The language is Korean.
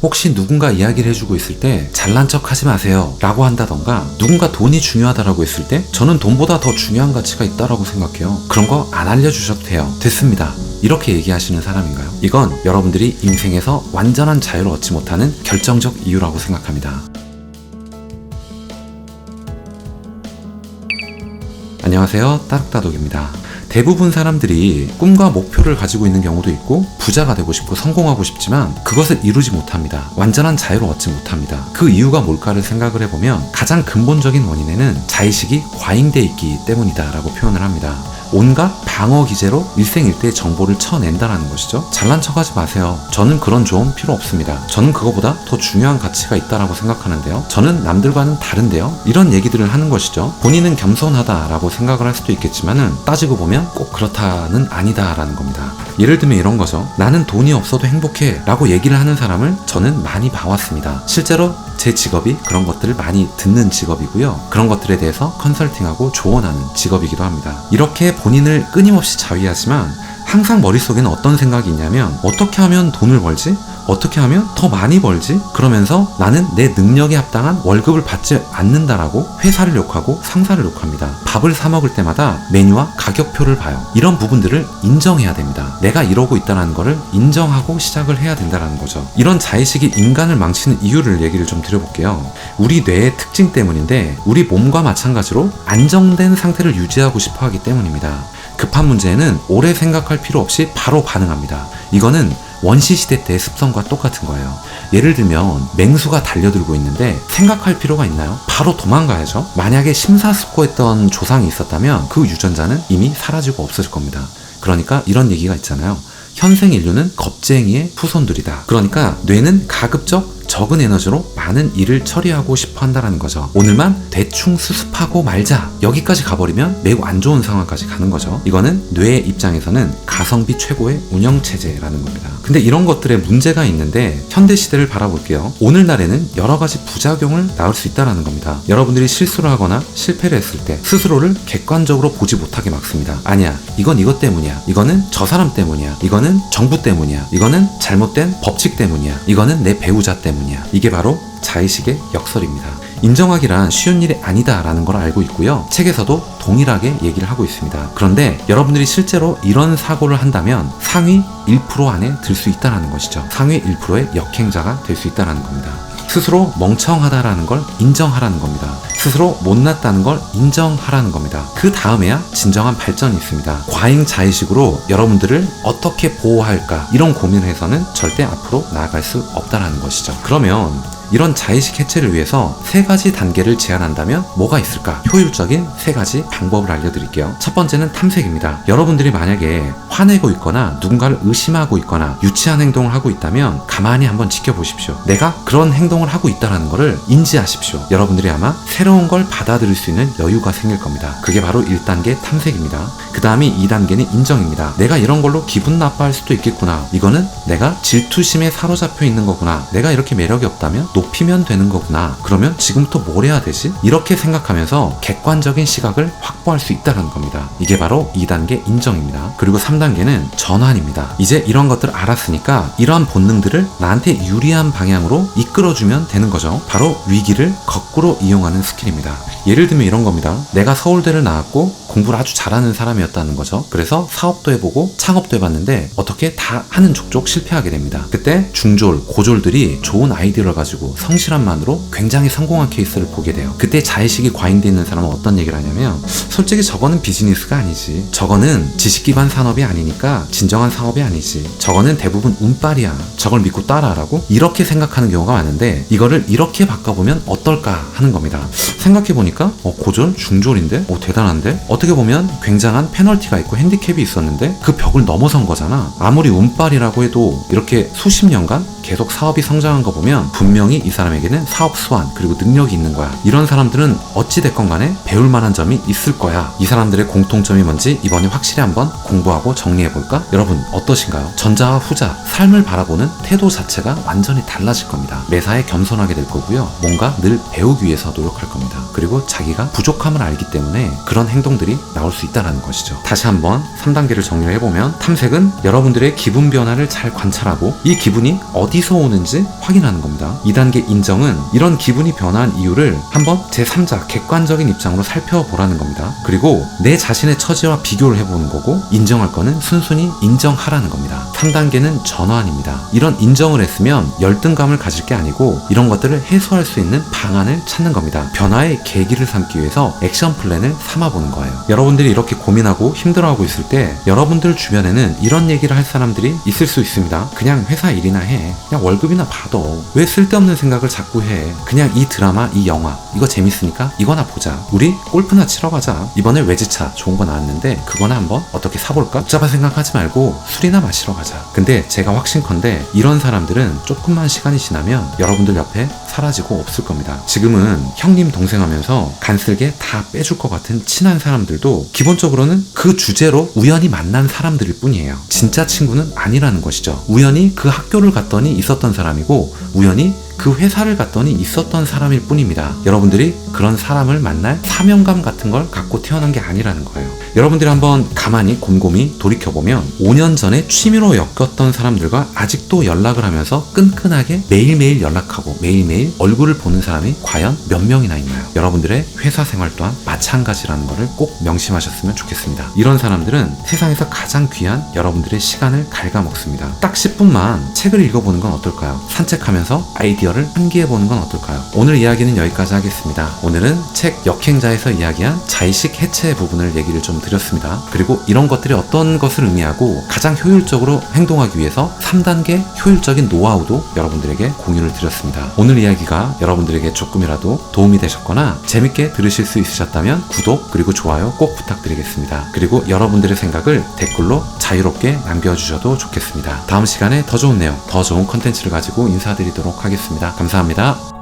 혹시 누군가 이야기를 해주고 있을 때 잘난 척 하지 마세요 라고 한다던가, 누군가 돈이 중요하다라고 했을 때 저는 돈보다 더 중요한 가치가 있다라고 생각해요. 그런 거 안 알려주셔도 돼요. 됐습니다. 이렇게 얘기하시는 사람인가요? 이건 여러분들이 인생에서 완전한 자유를 얻지 못하는 결정적 이유라고 생각합니다. 안녕하세요, 따둑따둑입니다. 대부분 사람들이 꿈과 목표를 가지고 있는 경우도 있고, 부자가 되고 싶고 성공하고 싶지만 그것을 이루지 못합니다. 완전한 자유를 얻지 못합니다. 그 이유가 뭘까를 생각을 해보면 가장 근본적인 원인에는 자의식이 과잉돼 있기 때문이다 라고 표현을 합니다. 온갖 방어 기제로 일생일대의 정보를 쳐낸다라는 것이죠. 잘난 척하지 마세요. 저는 그런 조언 필요 없습니다. 저는 그거보다 더 중요한 가치가 있다라고 생각하는데요. 저는 남들과는 다른데요. 이런 얘기들을 하는 것이죠. 본인은 겸손하다라고 생각을 할 수도 있겠지만은 따지고 보면 꼭 그렇다는 아니다라는 겁니다. 예를 들면 이런 거죠. 나는 돈이 없어도 행복해 라고 얘기를 하는 사람을 저는 많이 봐왔습니다. 실제로 제 직업이 그런 것들을 많이 듣는 직업이고요. 그런 것들에 대해서 컨설팅하고 조언하는 직업이기도 합니다. 이렇게 본인을 끊임없이 자위하지만 항상 머릿속에는 어떤 생각이 있냐면, 어떻게 하면 돈을 벌지? 어떻게 하면 더 많이 벌지? 그러면서 나는 내 능력에 합당한 월급을 받지 않는다라고 회사를 욕하고 상사를 욕합니다. 밥을 사 먹을 때마다 메뉴와 가격표를 봐요. 이런 부분들을 인정해야 됩니다. 내가 이러고 있다는 거를 인정하고 시작을 해야 된다는 거죠. 이런 자의식이 인간을 망치는 이유를 얘기를 좀 드려볼게요. 우리 뇌의 특징 때문인데, 우리 몸과 마찬가지로 안정된 상태를 유지하고 싶어 하기 때문입니다. 급한 문제에는 오래 생각할 필요 없이 바로 반응합니다. 이거는 원시시대 때의 습성과 똑같은 거예요. 예를 들면 맹수가 달려들고 있는데 생각할 필요가 있나요? 바로 도망가야죠. 만약에 심사숙고했던 조상이 있었다면 그 유전자는 이미 사라지고 없어질 겁니다. 그러니까 이런 얘기가 있잖아요. 현생 인류는 겁쟁이의 후손들이다. 그러니까 뇌는 가급적 적은 에너지로 많은 일을 처리하고 싶어 한다는 거죠. 오늘만 대충 수습하고 말자, 여기까지 가버리면 매우 안 좋은 상황까지 가는 거죠. 이거는 뇌의 입장에서는 가성비 최고의 운영체제라는 겁니다. 근데 이런 것들에 문제가 있는데 현대시대를 바라볼게요. 오늘날에는 여러 가지 부작용을 낳을 수 있다는 겁니다. 여러분들이 실수를 하거나 실패를 했을 때 스스로를 객관적으로 보지 못하게 막습니다. 아니야, 이건 이것 때문이야. 이거는 저 사람 때문이야. 이거는 정부 때문이야. 이거는 잘못된 법칙 때문이야. 이거는 내 배우자 때문이야. 이게 바로 자의식의 역설입니다. 인정하기란 쉬운 일이 아니다라는 걸 알고 있고요. 책에서도 동일하게 얘기를 하고 있습니다. 그런데 여러분들이 실제로 이런 사고를 한다면 상위 1% 안에 들 수 있다는 것이죠. 상위 1%의 역행자가 될 수 있다는 겁니다. 스스로 멍청하다라는 걸 인정하라는 겁니다. 스스로 못났다는 걸 인정하라는 겁니다. 그 다음에야 진정한 발전이 있습니다. 과잉 자의식으로 여러분들을 어떻게 보호할까, 이런 고민을 해서는 절대 앞으로 나아갈 수 없다는 것이죠. 그러면 이런 자의식 해체를 위해서 3가지 단계를 제안한다면 뭐가 있을까? 효율적인 3가지 방법을 알려드릴게요. 첫 번째는 탐색입니다. 여러분들이 만약에 화내고 있거나 누군가를 의심하고 있거나 유치한 행동을 하고 있다면 가만히 한번 지켜보십시오. 내가 그런 행동을 하고 있다는 것을 인지하십시오. 여러분들이 아마 새로운 걸 받아들일 수 있는 여유가 생길 겁니다. 그게 바로 1단계 탐색입니다. 그 다음이 2단계는 인정입니다. 내가 이런 걸로 기분 나빠할 수도 있겠구나. 이거는 내가 질투심에 사로잡혀 있는 거구나. 내가 이렇게 매력이 없다면 높이면 되는 거구나. 그러면 지금부터 뭘 해야 되지? 이렇게 생각하면서 객관적인 시각을 확보할 수 있다는 겁니다. 이게 바로 2단계 인정입니다. 그리고 3단계는 전환입니다. 이제 이런 것들을 알았으니까 이러한 본능들을 나한테 유리한 방향으로 이끌어주면 되는 거죠. 바로 위기를 거꾸로 이용하는 스킬입니다. 예를 들면 이런 겁니다. 내가 서울대를 나왔고 공부를 아주 잘하는 사람이었다는 거죠. 그래서 사업도 해보고 창업도 해봤는데 어떻게 다 하는 족족 실패하게 됩니다. 그때 중졸, 고졸들이 좋은 아이디어를 가지고 성실함만으로 굉장히 성공한 케이스를 보게 돼요. 그때 자의식이 과잉되어 있는 사람은 어떤 얘기를 하냐면, 솔직히 저거는 비즈니스가 아니지. 저거는 지식 기반 산업이 아니니까 진정한 사업이 아니지. 저거는 대부분 운빨이야. 저걸 믿고 따라하라고? 이렇게 생각하는 경우가 많은데, 이거를 이렇게 바꿔보면 어떨까 하는 겁니다. 생각해보니까 고졸? 중졸인데? 대단한데? 어떻게 보면 굉장한 페널티가 있고 핸디캡이 있었는데 그 벽을 넘어선 거잖아. 아무리 운빨이라고 해도 이렇게 수십 년간 계속 사업이 성장한 거 보면 분명히 이 사람에게는 사업 수완 그리고 능력이 있는 거야. 이런 사람들은 어찌됐건 간에 배울 만한 점이 있을 거야. 이 사람들의 공통점이 뭔지 이번에 확실히 한번 공부하고 정리해볼까? 여러분 어떠신가요? 전자와 후자, 삶을 바라보는 태도 자체가 완전히 달라질 겁니다. 매사에 겸손하게 될 거고요. 뭔가 늘 배우기 위해서 노력할 겁니다. 겁니다. 그리고 자기가 부족함을 알기 때문에 그런 행동들이 나올 수 있다는 것이죠. 다시 한번 3단계를 정리를 해보면, 탐색은 여러분들의 기분 변화를 잘 관찰하고 이 기분이 어디서 오는지 확인하는 겁니다. 2단계 인정은 이런 기분이 변화한 이유를 한번 제3자 객관적인 입장으로 살펴보라는 겁니다. 그리고 내 자신의 처지와 비교를 해보는 거고, 인정할 거는 순순히 인정하라는 겁니다. 3단계는 전환입니다. 이런 인정을 했으면 열등감을 가질 게 아니고 이런 것들을 해소할 수 있는 방안을 찾는 겁니다. 변화의 계기를 삼기 위해서 액션 플랜을 삼아보는 거예요. 여러분들이 이렇게 고민하고 힘들어하고 있을 때 여러분들 주변에는 이런 얘기를 할 사람들이 있을 수 있습니다. 그냥 회사 일이나 해. 그냥 월급이나 받아. 왜 쓸데없는 생각을 자꾸 해. 그냥 이 드라마, 이 영화 이거 재밌으니까 이거나 보자. 우리 골프나 치러 가자. 이번에 외제차 좋은 거 나왔는데 그거나 한번 어떻게 사볼까? 복잡한 생각하지 말고 술이나 마시러 가자. 근데 제가 확신컨대 이런 사람들은 조금만 시간이 지나면 여러분들 옆에 사라지고 없을 겁니다. 지금은 형님 동생 하면서 간쓸게 다 빼줄 것 같은 친한 사람들도 기본적으로는 그 주제로 우연히 만난 사람들일 뿐이에요. 진짜 친구는 아니라는 것이죠. 우연히 그 학교를 갔더니 있었던 사람이고 우연히 그 회사를 갔더니 있었던 사람일 뿐입니다. 여러분들이 그런 사람을 만날 사명감 같은 걸 갖고 태어난 게 아니라는 거예요. 여러분들이 한번 가만히 곰곰이 돌이켜보면 5년 전에 취미로 엮였던 사람들과 아직도 연락을 하면서 끈끈하게 매일매일 연락하고 매일매일 얼굴을 보는 사람이 과연 몇 명이나 있나요? 여러분들의 회사 생활 또한 마찬가지라는 것을 꼭 명심하셨으면 좋겠습니다. 이런 사람들은 세상에서 가장 귀한 여러분들의 시간을 갉아먹습니다. 딱 10분만 책을 읽어보는 건 어떨까요? 산책하면서 아이디어를 환기해보는 건 어떨까요? 오늘 이야기는 여기까지 하겠습니다. 오늘은 책 역행자에서 이야기한 자의식 해체 부분을 얘기를 좀 드렸습니다. 그리고 이런 것들이 어떤 것을 의미하고 가장 효율적으로 행동하기 위해서 3단계 효율적인 노하우도 여러분들에게 공유를 드렸습니다. 오늘 이야기가 여러분들에게 조금이라도 도움이 되셨거나 재밌게 들으실 수 있으셨다면 구독 그리고 좋아요 꼭 부탁드리겠습니다. 그리고 여러분들의 생각을 댓글로 자유롭게 남겨주셔도 좋겠습니다. 다음 시간에 더 좋은 내용, 더 좋은 컨텐츠를 가지고 인사드리도록 하겠습니다. 감사합니다.